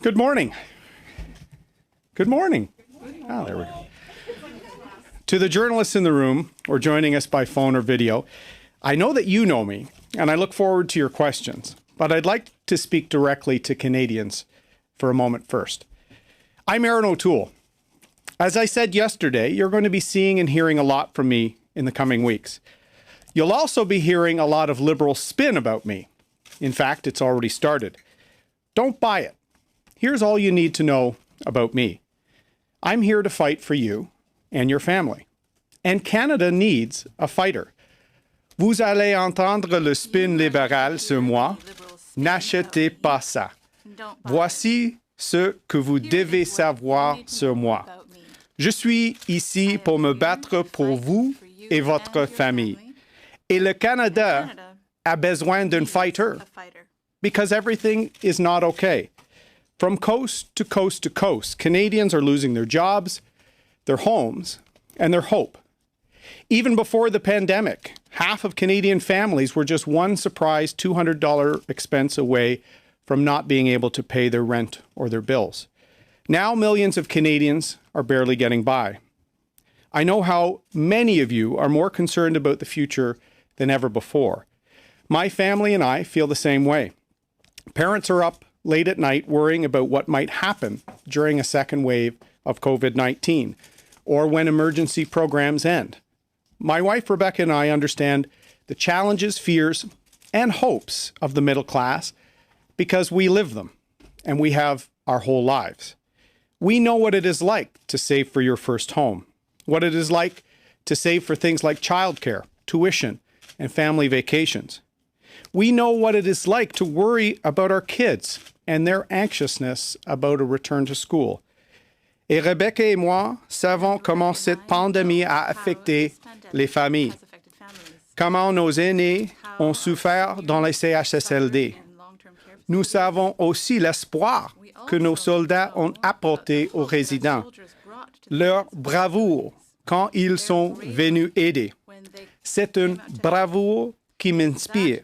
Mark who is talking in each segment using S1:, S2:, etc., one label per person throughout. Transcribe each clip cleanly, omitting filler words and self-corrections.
S1: Good morning. Good morning. Oh, there we go. To the journalists in the room or joining us by phone or video, I know that you know me, and I look forward to your questions, but I'd like to speak directly to Canadians for a moment first. I'm Erin O'Toole. As I said yesterday, you're going to be seeing and hearing a lot from me in the coming weeks. You'll also be hearing a lot of liberal spin about me. In fact, it's already started. Don't buy it. Here's all you need to know about me. I'm here to fight for you and your family. And Canada needs a fighter. Vous allez entendre le spin libéral sur moi. N'achetez pas ça. Voici ce que vous devez savoir sur moi. Je suis ici pour me battre pour vous et votre famille. Et le Canada a besoin d'un fighter because everything is not okay. From coast to coast to coast, Canadians are losing their jobs, their homes, and their hope. Even before the pandemic, half of Canadian families were just one surprise $200 expense away from not being able to pay their rent or their bills. Now millions of Canadians are barely getting by. I know how many of you are more concerned about the future than ever before. My family and I feel the same way. Parents are up late at night worrying about what might happen during a second wave of COVID-19 or when emergency programs end. My wife, Rebecca, and I understand the challenges, fears, and hopes of the middle class because we live them and we have our whole lives. We know what it is like to save for your first home, what it is like to save for things like childcare, tuition, and family vacations. We know what it is like to worry about our kids and their anxiousness about a return to school. Et Rebecca et moi savons comment cette pandémie a affecté les familles, comment nos aînés ont souffert dans les CHSLD. Nous savons aussi l'espoir que nos soldats ont apporté aux résidents, leur bravoure quand ils sont venus aider. C'est une bravoure qui m'inspire.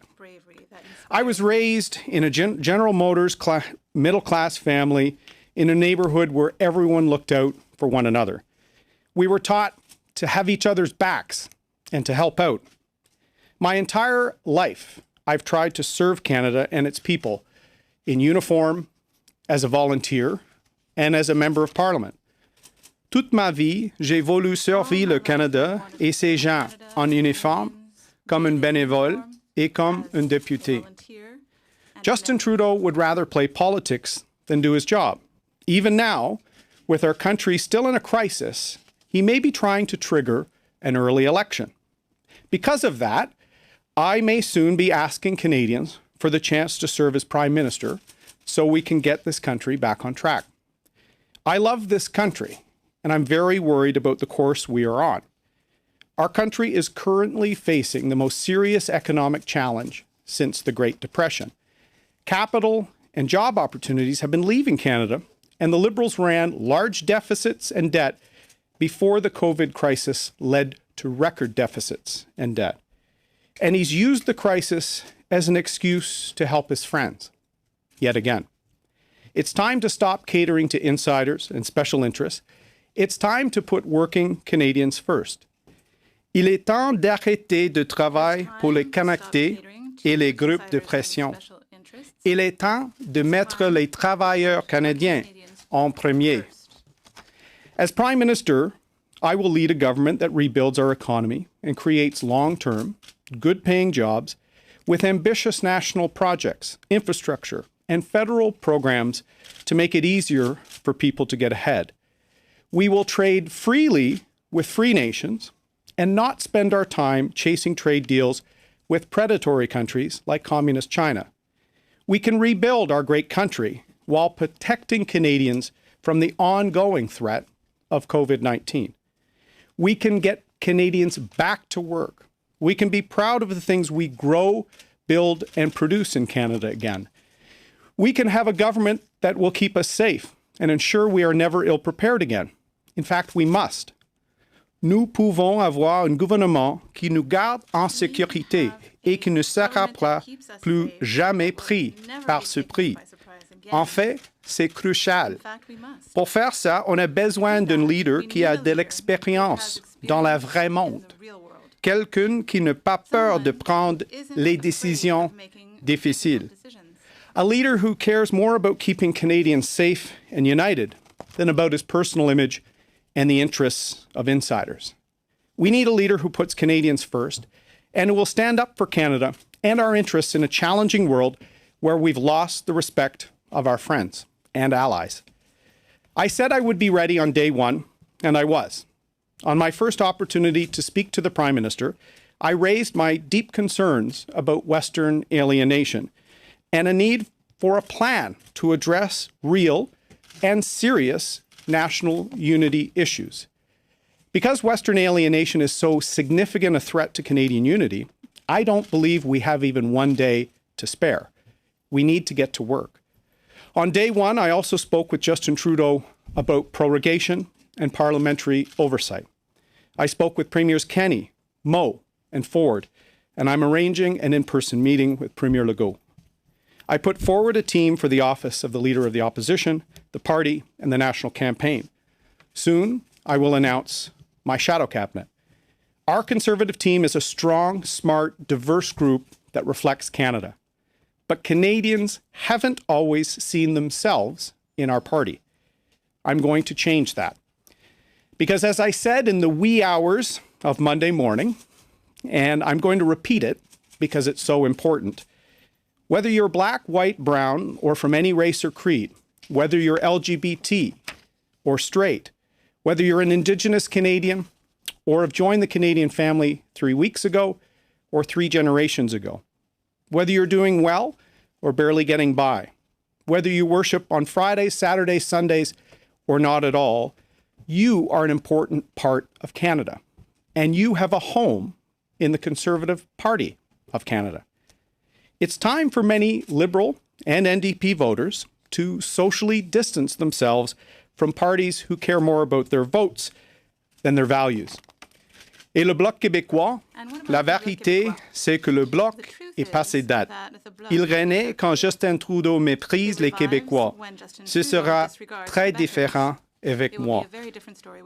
S1: I was raised in a General Motors middle-class family in a neighborhood where everyone looked out for one another. We were taught to have each other's backs and to help out. My entire life, I've tried to serve Canada and its people in uniform, as a volunteer, and as a member of Parliament. Toute ma vie, j'ai voulu servir le Canada et ses gens en uniforme, comme un bénévole et comme un député. Justin Trudeau would rather play politics than do his job. Even now, with our country still in a crisis, he may be trying to trigger an early election. Because of that, I may soon be asking Canadians for the chance to serve as Prime Minister so we can get this country back on track. I love this country, and I'm very worried about the course we are on. Our country is currently facing the most serious economic challenge since the Great Depression. Capital and job opportunities have been leaving Canada, and the Liberals ran large deficits and debt before the COVID crisis led to record deficits and debt. And he's used the crisis as an excuse to help his friends, yet again. It's time to stop catering to insiders and special interests. It's time to put working Canadians first. Il est temps d'arrêter de travailler pour les connectés et les groupes de pression. Il est temps de mettre les travailleurs canadiens en premier. As Prime Minister, I will lead a government that rebuilds our economy and creates long-term, good-paying jobs with ambitious national projects, infrastructure, and federal programs to make it easier for people to get ahead. We will trade freely with free nations and not spend our time chasing trade deals with predatory countries like Communist China. We can rebuild our great country while protecting Canadians from the ongoing threat of COVID-19. We can get Canadians back to work. We can be proud of the things we grow, build, and produce in Canada again. We can have a government that will keep us safe and ensure we are never ill-prepared again. In fact, we must. Nous pouvons avoir un gouvernement qui nous garde en sécurité et qui ne sera plus jamais pris par surprise. En fait, c'est crucial. Pour faire ça, on a besoin d'un leader qui a de l'expérience dans le vrai monde. Quelqu'un qui n'a pas peur de prendre les décisions difficiles. A leader who cares more about keeping Canadians safe and united than about his personal image and the interests of insiders. We need a leader who puts Canadians first and who will stand up for Canada and our interests in a challenging world where we've lost the respect of our friends and allies. I said I would be ready on day one, and I was. On my first opportunity to speak to the Prime Minister, I raised my deep concerns about Western alienation and a need for a plan to address real and serious national unity issues. Because Western alienation is so significant a threat to Canadian unity, I don't believe we have even one day to spare. We need to get to work. On day one, I also spoke with Justin Trudeau about prorogation and parliamentary oversight. I spoke with Premiers Kenney, Moe and Ford, and I'm arranging an in-person meeting with Premier Legault. I put forward a team for the office of the Leader of the Opposition, the party, and the national campaign. Soon, I will announce my shadow cabinet. Our Conservative team is a strong, smart, diverse group that reflects Canada. But Canadians haven't always seen themselves in our party. I'm going to change that. Because as I said in the wee hours of Monday morning, and I'm going to repeat it because it's so important, whether you're black, white, brown, or from any race or creed, whether you're LGBT or straight, whether you're an Indigenous Canadian or have joined the Canadian family 3 weeks ago or 3 generations ago, whether you're doing well or barely getting by, whether you worship on Fridays, Saturdays, Sundays, or not at all, you are an important part of Canada, and you have a home in the Conservative Party of Canada. It's time for many Liberal and NDP voters to socially distance themselves from parties who care more about their votes than their values. Et le Bloc québécois, la vérité, c'est que le Bloc est passé date. Il renaît quand Justin Trudeau méprise les Québécois. Ce sera très différent avec moi.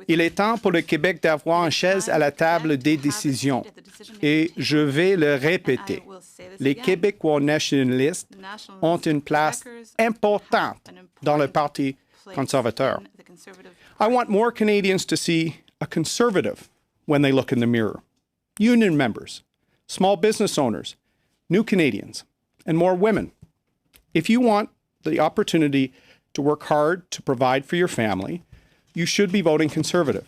S1: Il est temps pour le Québec d'avoir une chaise à la table des décisions. Et je vais le répéter. Les Québécois nationalistes ont une place importante dans le Parti conservateur. I want more Canadians to see a conservative when they look in the mirror. Union members, small business owners, new Canadians, and more women. If you want the opportunity to work hard to provide for your family, you should be voting Conservative.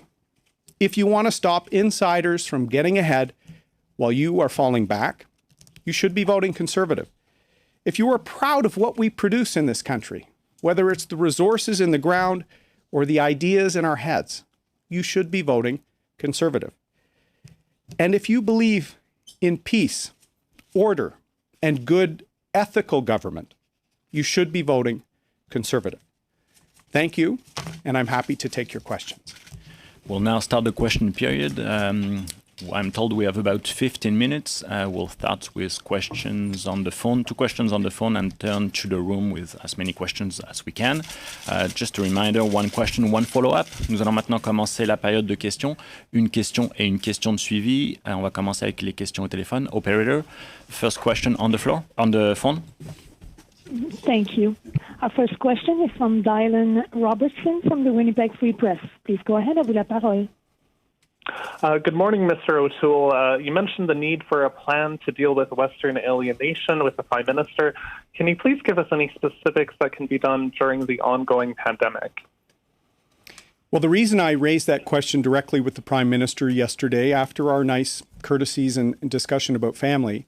S1: If you want to stop insiders from getting ahead while you are falling back, you should be voting Conservative. If you are proud of what we produce in this country, whether it's the resources in the ground or the ideas in our heads, you should be voting Conservative. And if you believe in peace, order, and good ethical government, you should be voting Conservative. Thank you, and I'm happy to take your questions.
S2: We'll now start the question period. I'm told we have about 15 minutes. We'll start with questions on the phone, 2 questions on the phone, and turn to the room with as many questions as we can. Just a reminder, 1 question, 1 follow-up. Nous allons maintenant commencer la période de questions. Une question et une question de suivi. On va commencer avec les questions au téléphone. Operator, first question on the floor, on the phone.
S3: Thank you. Our first question is from Dylan Robertson from the Winnipeg Free Press. Please go ahead, à vous la parole.
S4: Good morning, Mr. O'Toole. You mentioned the need for a plan to deal with Western alienation with the Prime Minister. Can you please give us any specifics that can be done during the ongoing pandemic?
S1: Well, the reason I raised that question directly with the Prime Minister yesterday, after our nice courtesies and discussion about family,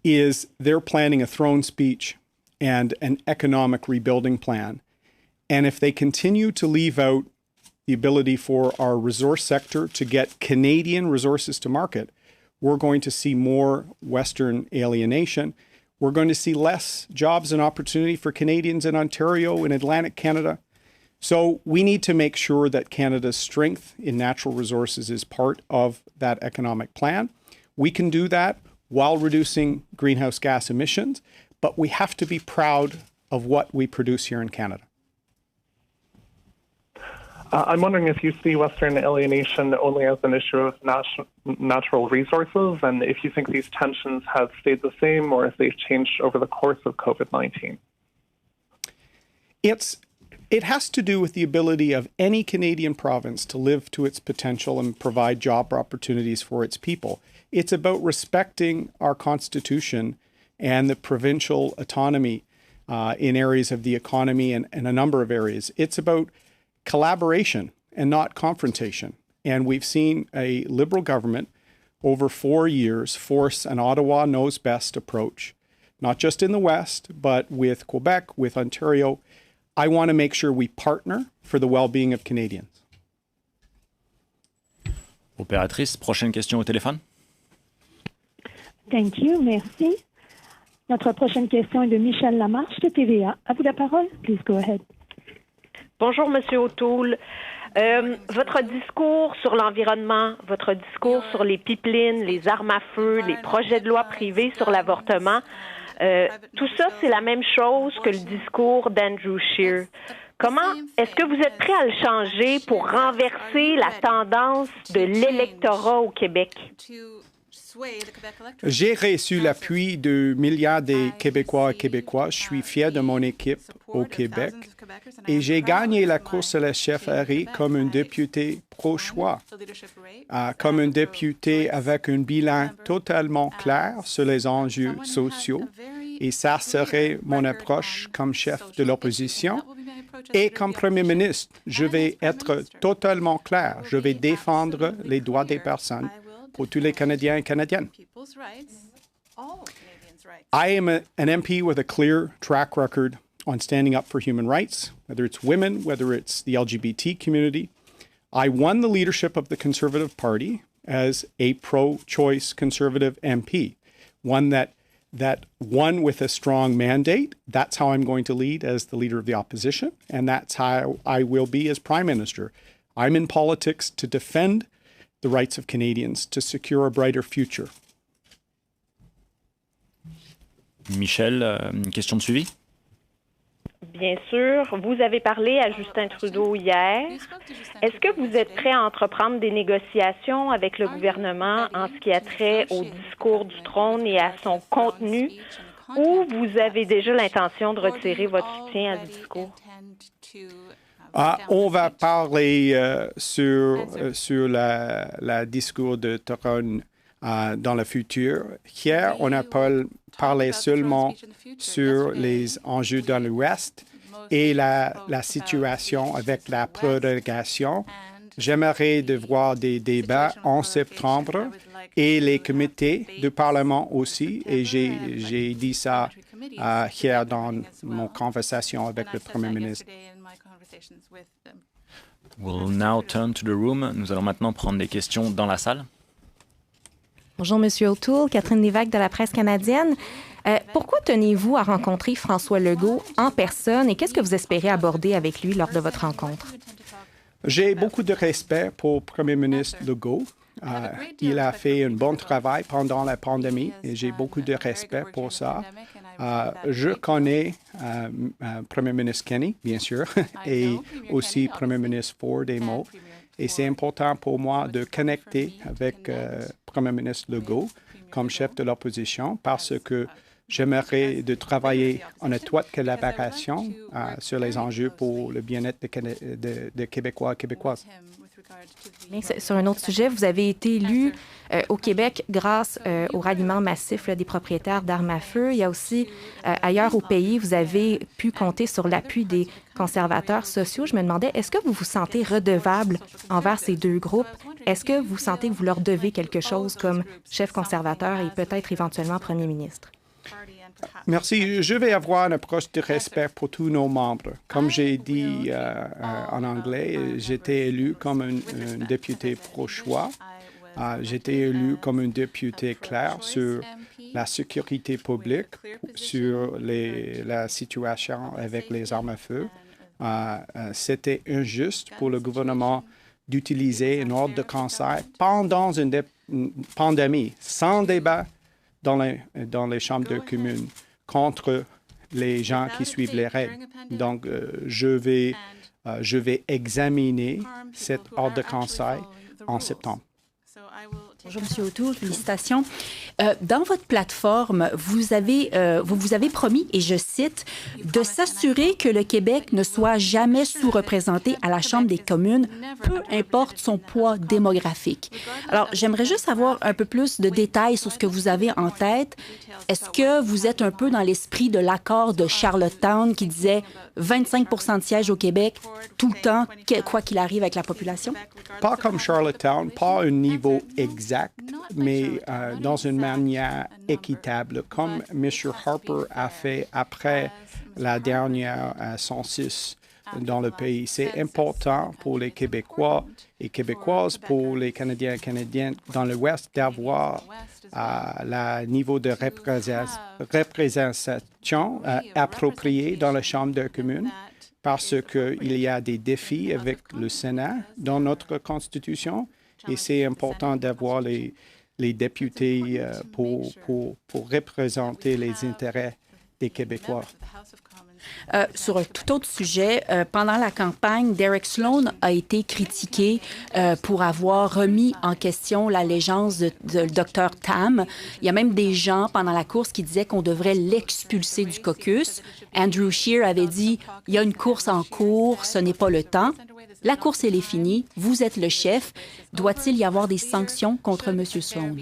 S1: is they're planning a throne speech and an economic rebuilding plan. And if they continue to leave out the ability for our resource sector to get Canadian resources to market, we're going to see more Western alienation. We're going to see less jobs and opportunity for Canadians in Ontario and Atlantic Canada. So we need to make sure that Canada's strength in natural resources is part of that economic plan. We can do that while reducing greenhouse gas emissions, but we have to be proud of what we produce here in Canada.
S4: I'm wondering if you see Western alienation only as an issue of natural resources, and if you think these tensions have stayed the same or if they've changed over the course of COVID-19.
S1: It has to do with the ability of any Canadian province to live to its potential and provide job opportunities for its people. It's about respecting our Constitution and the provincial autonomy in areas of the economy and a number of areas. It's about collaboration and not confrontation. And we've seen a Liberal government over 4 years force an Ottawa knows best approach, not just in the West, but with Quebec, with Ontario. I want to make sure we partner for the well-being of Canadians.
S2: Opératrice, prochaine question au téléphone.
S3: Thank you, merci. Notre prochaine question est de Michel Lamarche de TVA. À vous la parole. Please go ahead.
S5: Bonjour, Monsieur O'Toole. Votre discours sur l'environnement, votre discours sur les pipelines, les armes à feu, les projets de loi privés sur l'avortement, tout ça, c'est la même chose que le discours d'Andrew Scheer. Comment est-ce que vous êtes prêt à le changer pour renverser la tendance de l'électorat au Québec?
S1: J'ai reçu l'appui de milliards de Québécois et Québécois. Je suis fier de mon équipe au Québec et j'ai gagné la course à la chefferie comme un député pro-choix, comme un député avec un bilan totalement clair sur les enjeux sociaux. Et ça serait mon approche comme chef de l'opposition. Et comme Premier ministre, je vais être totalement clair. Je vais défendre les droits des personnes pour tous les Canadiens et Canadiennes. I am an MP with a clear track record on standing up for human rights, whether it's women, whether it's the LGBT community. I won the leadership of the Conservative Party as a pro-choice Conservative MP, one that won with a strong mandate. That's how I'm going to lead as the leader of the opposition, and that's how I will be as Prime Minister. I'm in politics to defend the rights of Canadians, to secure a brighter future.
S2: Michel, une question de suivi?
S5: Bien sûr. Vous avez parlé à Justin Trudeau hier. Est-ce que vous êtes prêt à entreprendre des négociations avec le gouvernement en ce qui a trait au discours du trône et à son contenu, ou vous avez déjà l'intention de retirer votre soutien à ce discours?
S1: On va parler sur la discours de trône dans le futur. Hier, on a parlé seulement sur les enjeux dans l'Ouest et la situation avec la prorogation. J'aimerais de voir des débats en septembre et les comités du Parlement aussi. Et j'ai dit ça hier dans mon conversation avec le Premier ministre.
S2: We'll now turn to the room. Nous allons maintenant prendre des questions dans la salle.
S6: Bonjour, Monsieur O'Toole. Catherine Lévesque de la presse canadienne. Pourquoi tenez-vous à rencontrer François Legault en personne et qu'est-ce que vous espérez aborder avec lui lors de votre rencontre?
S1: J'ai beaucoup de respect pour le Premier ministre Legault. Il a fait un bon travail pendant la pandémie et j'ai beaucoup de respect pour ça. Je connais Premier ministre Kenney, bien sûr, et aussi Premier ministre Ford et Moe. Et c'est important pour moi de connecter avec Premier ministre Legault comme chef de l'opposition parce que j'aimerais de travailler en étroite collaboration sur les enjeux pour le bien-être des Québécois et Québécoises.
S6: Sur un autre sujet, vous avez été élu au Québec grâce au ralliement massif des propriétaires d'armes à feu. Il y a aussi, ailleurs au pays, vous avez pu compter sur l'appui des conservateurs sociaux. Je me demandais, est-ce que vous vous sentez redevable envers ces deux groupes? Est-ce que vous sentez que vous leur devez quelque chose comme chef conservateur et peut-être éventuellement premier ministre?
S1: Merci. Je vais avoir une approche de respect pour tous nos membres. Comme j'ai dit en anglais, j'étais élu comme un député pro-choix. J'étais élu comme un député clair sur la sécurité publique, sur la situation avec les armes à feu. C'était injuste pour le gouvernement d'utiliser un ordre de conseil pendant une pandémie, sans débat dans les chambres de communes, contre les gens qui suivent les règles. Donc, je vais examiner cette ordre de conseil en septembre.
S7: Bonjour, M. O'Toole, félicitations. Dans votre plateforme, vous vous avez promis, et je cite, de s'assurer que le Québec ne soit jamais sous-représenté à la Chambre des communes, peu importe son poids démographique. Alors, j'aimerais juste avoir un peu plus de détails sur ce que vous avez en tête. Est-ce que vous êtes un peu dans l'esprit de l'accord de Charlottetown qui disait 25 de sièges au Québec tout le temps, quoi qu'il arrive avec la population?
S1: Pas comme Charlottetown, pas un niveau exact, mais dans une manière équitable, comme M. Harper a fait après la dernière census dans le pays. C'est important pour les Québécois et Québécoises, pour les Canadiens et Canadiennes dans l'Ouest, d'avoir le niveau de représentation approprié dans la Chambre des communes, parce qu'il y a des défis avec le Sénat dans notre Constitution, et c'est important d'avoir les députés pour représenter les intérêts des Québécois.
S7: Sur un tout autre sujet, pendant la campagne, Derek Sloan a été critiqué pour avoir remis en question l'allégeance de Dr. Tam. Il y a même des gens pendant la course qui disaient qu'on devrait l'expulser du caucus. Andrew Scheer avait dit « Il y a une course en cours, ce n'est pas le temps ». La course, elle est finie. Vous êtes le chef. Doit-il y avoir des sanctions contre M. Sloan?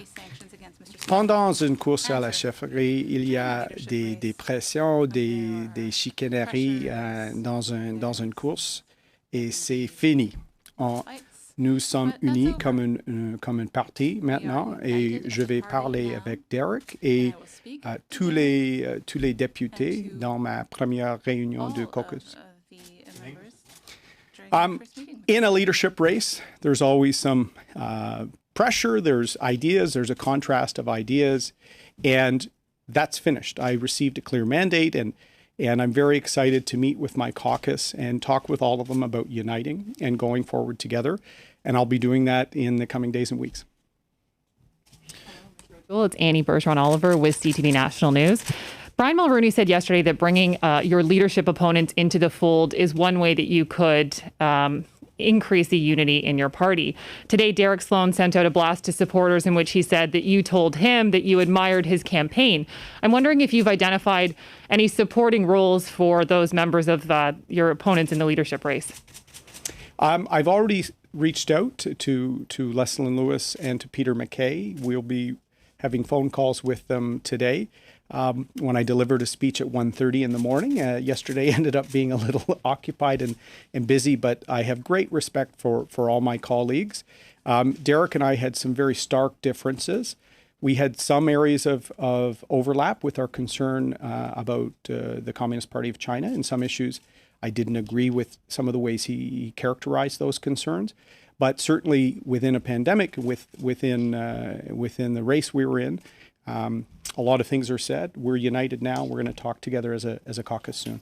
S1: Pendant une course à la chefferie, il y a des pressions, des chicaneries dans une course, et c'est fini. Nous sommes unis comme une partie maintenant, et je vais parler avec Derek et tous les députés dans ma première réunion du caucus. In a leadership race, there's always some pressure, there's ideas, there's a contrast of ideas, and that's finished. I received a clear mandate, and I'm very excited to meet with my caucus and talk with all of them about uniting and going forward together, and I'll be doing that in the coming days and weeks.
S8: It's Annie Bergeron-Oliver with CTV National News. Brian Mulroney said yesterday that bringing your leadership opponents into the fold is one way that you could increase the unity in your party. Today, Derek Sloan sent out a blast to supporters in which he said that you told him that you admired his campaign. I'm wondering if you've identified any supporting roles for those members of your opponents in the leadership race.
S1: I've already reached out to Leslyn Lewis and to Peter MacKay. We'll be having phone calls with them today. When I delivered a speech at 1:30 in the morning. Yesterday ended up being a little occupied and busy, but I have great respect for all my colleagues. Derek and I had some very stark differences. We had some areas of overlap with our concern about the Communist Party of China, and some issues I didn't agree with some of the ways he characterized those concerns. But certainly within a pandemic, within the race we were in, a lot of things are said. We're united now. We're going to talk together as a caucus soon.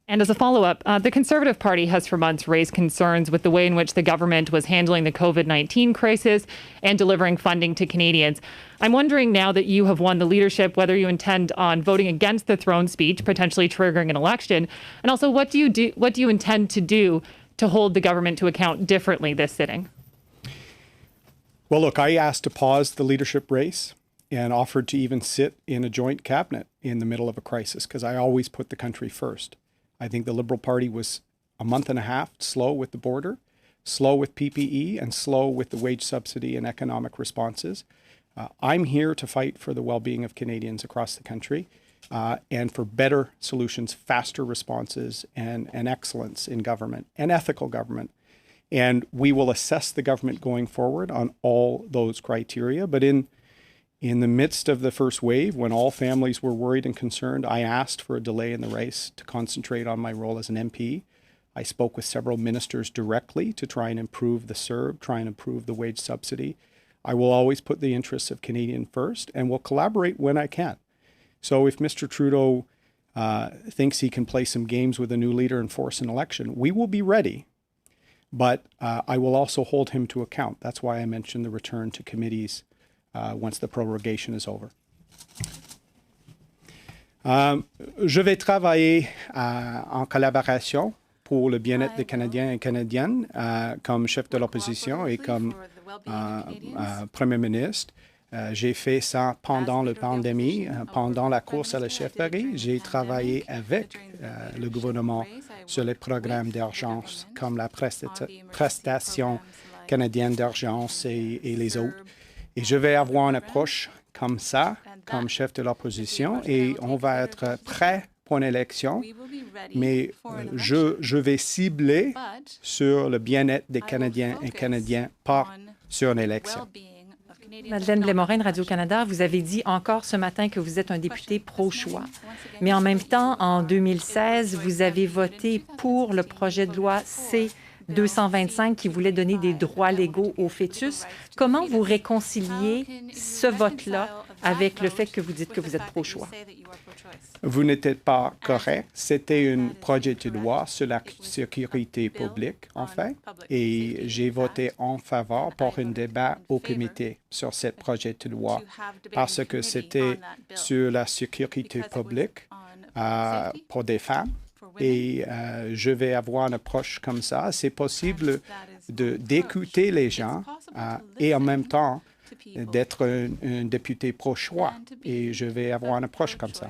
S8: And as a follow-up, the Conservative Party has for months raised concerns with the way in which the government was handling the COVID-19 crisis and delivering funding to Canadians. I'm wondering, now that you have won the leadership, whether you intend on voting against the throne speech, potentially triggering an election, and also what do you intend to do to hold the government to account differently this sitting?
S1: Well, look, I asked to pause the leadership race and offered to even sit in a joint cabinet in the middle of a crisis, because I always put the country first. I think the Liberal Party was a month and a half slow with the border, slow with PPE, and slow with the wage subsidy and economic responses. I'm here to fight for the well-being of Canadians across the country and for better solutions, faster responses, and excellence in government and ethical government. And we will assess the government going forward on all those criteria. But in the midst of the first wave, when all families were worried and concerned, I asked for a delay in the race to concentrate on my role as an MP. I spoke with several ministers directly to try and improve the CERB, try and improve the wage subsidy. I will always put the interests of Canadian first, and will collaborate when I can. So if Mr. Trudeau thinks he can play some games with a new leader and force an election, we will be ready. But I will also hold him to account. That's why I mentioned the return to committees once the prorogation is over. Je vais travailler en collaboration pour le bien-être des Canadiens et Canadiennes comme chef de l'opposition et comme Premier ministre. J'ai fait ça pendant la pandémie, pendant la course à la chefferie. J'ai travaillé avec le gouvernement sur les programmes d'urgence comme la prestation canadienne d'urgence et les autres. Et je vais avoir une approche comme ça, comme chef de l'opposition, et on va être prêt pour une élection, mais je vais cibler sur le bien-être des Canadiens et Canadiennes, pas sur une élection.
S9: Madeleine Blais-Morin de Radio-Canada, vous avez dit encore ce matin que vous êtes un député pro-choix. Mais en même temps, en 2016, vous avez voté pour le projet de loi C-225 qui voulait donner des droits légaux aux fœtus. Comment vous réconciliez ce vote-là avec le fait que vous dites que vous êtes pro-choix?
S1: Vous n'étiez pas correct. C'était un projet de loi sur la sécurité publique, en fait, et j'ai voté en faveur pour un débat au comité sur ce projet de loi parce que c'était sur la sécurité publique pour des femmes. Et je vais avoir une approche comme ça. C'est possible d'écouter les gens et en même temps d'être un député pro-choix. Et je vais avoir une approche comme ça.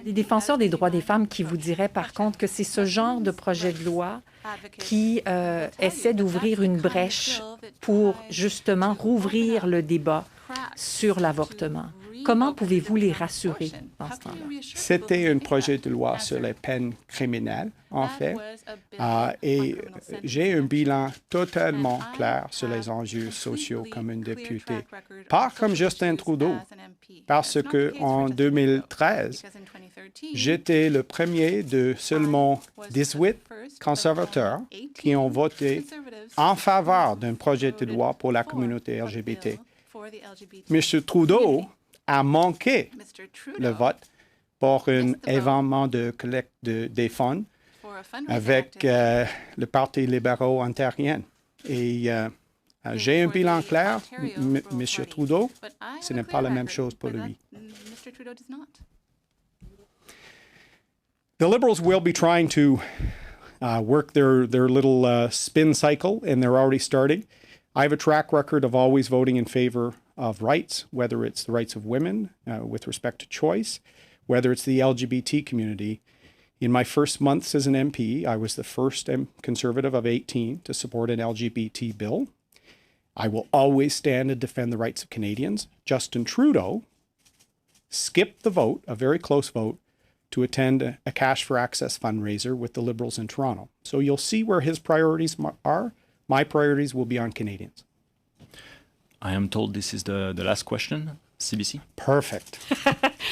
S9: Les défenseurs des droits des femmes qui vous diraient par contre que c'est ce genre de projet de loi qui essaie d'ouvrir une brèche pour justement rouvrir le débat sur l'avortement. Comment pouvez-vous les rassurer dans ce temps-là?
S1: C'était un projet de loi sur les peines criminelles, en fait, et j'ai un bilan totalement clair sur les enjeux sociaux comme un député. Pas comme Justin Trudeau, parce qu'en 2013, j'étais le premier de seulement 18 conservateurs qui ont voté en faveur d'un projet de loi pour la communauté LGBT. M. Trudeau a manqué le vote pour un événement de collecte des fonds avec le Parti libéral ontarien. Et j'ai un bilan clair, M. Trudeau, ce n'est pas la même chose pour lui. The Liberals will be trying to work their little spin cycle, and they're already starting. I have a track record of always voting in favor of rights, whether it's the rights of women with respect to choice, whether it's the LGBT community. In my first months as an MP, I was the first Conservative of 18 to support an LGBT bill. I will always stand and defend the rights of Canadians. Justin Trudeau skipped the vote, a very close vote, to attend a Cash for Access fundraiser with the Liberals in Toronto. So you'll see where his priorities are. My priorities will be on Canadians.
S2: I am told this is the last question. CBC.
S1: Perfect.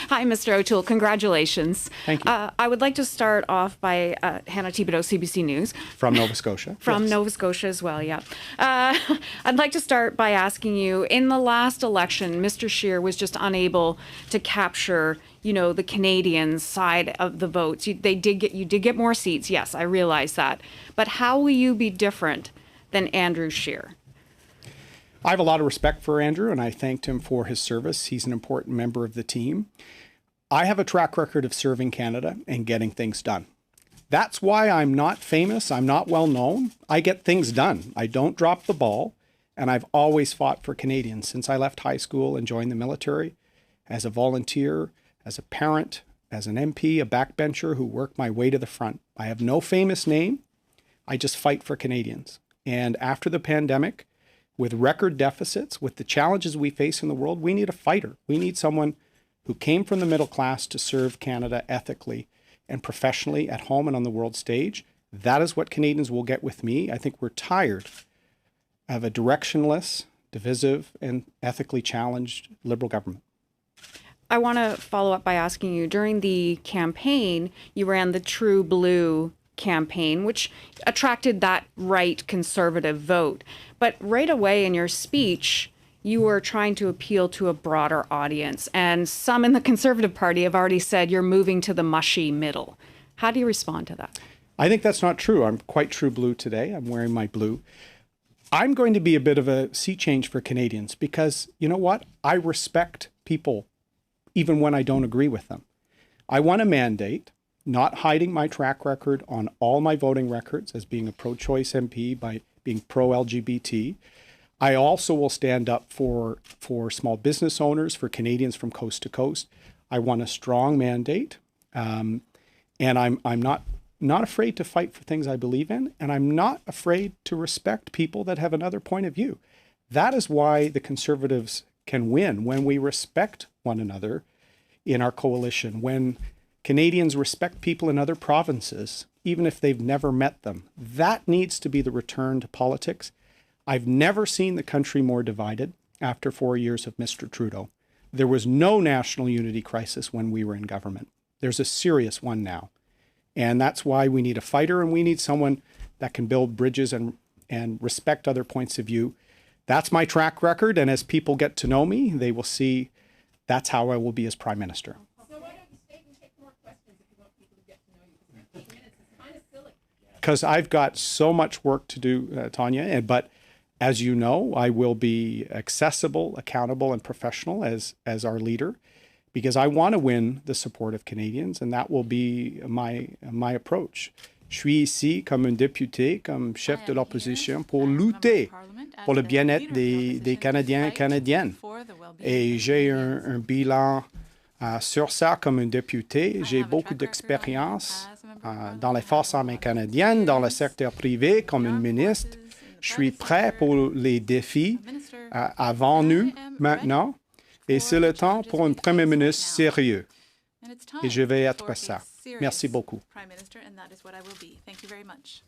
S10: Hi, Mr. O'Toole. Congratulations.
S1: Thank you.
S10: I would like to start off by Hannah Thibodeau, CBC News.
S1: From Nova Scotia.
S10: From Nova Scotia as well, yeah. I'd like to start by asking you, in the last election, Mr. Scheer was just unable to capture, the Canadian side of the votes. You did get more seats, yes, I realize that. But how will you be different than Andrew Scheer?
S1: I have a lot of respect for Andrew, and I thanked him for his service. He's an important member of the team. I have a track record of serving Canada and getting things done. That's why I'm not famous. I'm not well known. I get things done. I don't drop the ball, and I've always fought for Canadians since I left high school and joined the military, as a volunteer, as a parent, as an MP, a backbencher who worked my way to the front. I have no famous name. I just fight for Canadians. And after the pandemic, with record deficits, with the challenges we face in the world, we need a fighter. We need someone who came from the middle class to serve Canada ethically and professionally at home and on the world stage. That is what Canadians will get with me. I think we're tired of a directionless, divisive, and ethically challenged Liberal government.
S10: I want to follow up by asking you, during the campaign, you ran the True Blue campaign, which attracted that right conservative vote. But right away in your speech, you were trying to appeal to a broader audience. And some in the Conservative Party have already said you're moving to the mushy middle. How do you respond to that?
S1: I think that's not true. I'm quite true blue today. I'm wearing my blue. I'm going to be a bit of a sea change for Canadians because, you know what? I respect people even when I don't agree with them. I want a mandate, not hiding my track record on all my voting records as being a pro-choice MP, by being pro-LGBT. I also will stand up for small business owners, for Canadians from coast to coast. I want a strong mandate, and I'm not afraid to fight for things I believe in, and I'm not afraid to respect people that have another point of view. That is why the Conservatives can win, when we respect one another in our coalition, when Canadians respect people in other provinces, even if they've never met them. That needs to be the return to politics. I've never seen the country more divided after 4 years of Mr. Trudeau. There was no national unity crisis when we were in government. There's a serious one now. And that's why we need a fighter, and we need someone that can build bridges and respect other points of view. That's my track record, and as people get to know me, they will see that's how I will be as Prime Minister.
S11: So why don't you stay and take more questions if you want people to get to know you? Because 15 minutes is kind of silly.
S1: Because I've got so much work to do, Tanya, but as you know, I will be accessible, accountable, and professional as our leader, because I want to win the support of Canadians, and that will be my approach. Je suis ici comme un député, comme chef de l'opposition, pour lutter pour le bien-être des Canadiens et Canadiennes. Et j'ai un bilan sur ça comme un député. J'ai beaucoup d'expérience dans les forces armées canadiennes, dans le secteur privé comme une ministre. Je suis prêt pour les défis avant nous, maintenant. Et c'est le temps pour un Premier ministre sérieux. Et je vais être ça. Merci beaucoup.
S11: Prime Minister, and that is what I will be. Thank you very much.